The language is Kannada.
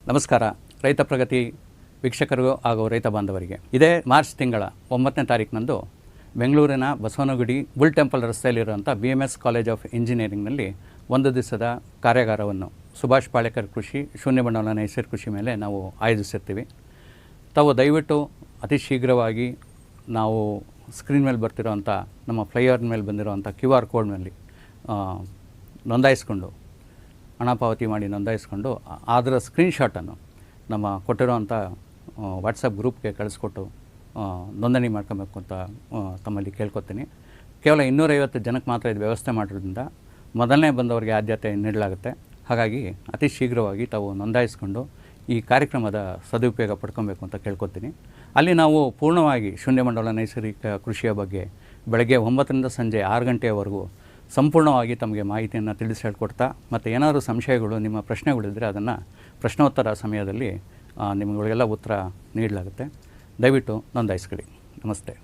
ನಮಸ್ಕಾರ. ರೈತ ಪ್ರಗತಿ ವೀಕ್ಷಕರಿಗೂ ಹಾಗೂ ರೈತ ಬಾಂಧವರಿಗೆ ಇದೇ ಮಾರ್ಚ್ ತಿಂಗಳ 9ನೇ ತಾರೀಕಿನಂದು ಬೆಂಗಳೂರಿನ ಬಸವನಗುಡಿ ಬುಲ್ ಟೆಂಪಲ್ ರಸ್ತೆಯಲ್ಲಿರುವಂಥ BMS ಕಾಲೇಜ್ ಆಫ್ ಇಂಜಿನಿಯರಿಂಗ್ನಲ್ಲಿ ಒಂದು ದಿವಸದ ಕಾರ್ಯಾಗಾರವನ್ನು ಸುಭಾಷ್ ಪಾಳೇಕರ್ ಕೃಷಿ ಶೂನ್ಯ ಬಂಡವಾಳ ನೈಸರ್ಗಿಕ ಕೃಷಿ ಮೇಲೆ ನಾವು ಆಯೋಜಿಸಿರ್ತೀವಿ. ತಾವು ದಯವಿಟ್ಟು ಅತಿ ಶೀಘ್ರವಾಗಿ ನಾವು ಸ್ಕ್ರೀನ್ ಮೇಲೆ ಬರ್ತಿರೋವಂಥ ನಮ್ಮ ಫ್ಲೈಯರ್ ಮೇಲೆ ಬಂದಿರೋವಂಥ QR ಕೋಡ್ನಲ್ಲಿ ನೋಂದಾಯಿಸ್ಕೊಂಡು ಹಣ ಪಾವತಿ ಮಾಡಿ ನೋಂದಾಯಿಸ್ಕೊಂಡು ಅದರ ಸ್ಕ್ರೀನ್ಶಾಟನ್ನು ನಮ್ಮ ಕೊಟ್ಟಿರೋವಂಥ ವಾಟ್ಸಪ್ ಗ್ರೂಪ್ಗೆ ಕಳಿಸ್ಕೊಟ್ಟು ನೋಂದಣಿ ಮಾಡ್ಕೊಬೇಕು ಅಂತ ತಮ್ಮಲ್ಲಿ ಕೇಳ್ಕೊತೀನಿ. ಕೇವಲ 250 ಜನಕ್ಕೆ ಮಾತ್ರ ಇದು ವ್ಯವಸ್ಥೆ ಮಾಡೋದ್ರಿಂದ ಮೊದಲನೇ ಬಂದವರಿಗೆ ಆದ್ಯತೆ ನೀಡಲಾಗುತ್ತೆ. ಹಾಗಾಗಿ ಅತಿ ಶೀಘ್ರವಾಗಿ ತಾವು ನೋಂದಾಯಿಸ್ಕೊಂಡು ಈ ಕಾರ್ಯಕ್ರಮದ ಸದುಪಯೋಗ ಪಡ್ಕೊಬೇಕು ಅಂತ ಕೇಳ್ಕೊತೀನಿ. ಅಲ್ಲಿ ನಾವು ಪೂರ್ಣವಾಗಿ ಶೂನ್ಯ ಬಂಡವಾಳ ನೈಸರ್ಗಿಕ ಕೃಷಿಯ ಬಗ್ಗೆ ಬೆಳಗ್ಗೆ 9ರಿಂದ ಸಂಜೆ 6 ಗಂಟೆಯವರೆಗೂ ಸಂಪೂರ್ಣವಾಗಿ ತಮಗೆ ಮಾಹಿತಿಯನ್ನು ತಿಳಿಸಿ ಹೇಳ್ಕೊಡ್ತಾ, ಮತ್ತು ಏನಾದರೂ ಸಂಶಯಗಳು ನಿಮ್ಮ ಪ್ರಶ್ನೆಗಳಿದ್ದರೆ ಅದನ್ನು ಪ್ರಶ್ನೋತ್ತರ ಸಮಯದಲ್ಲಿ ನಿಮಗಳಿಗೆಲ್ಲ ಉತ್ತರ ನೀಡಲಾಗುತ್ತೆ. ದಯವಿಟ್ಟು ನೋಂದಾಯಿಸ್ಕೊಳ್ಳಿ. ನಮಸ್ತೆ.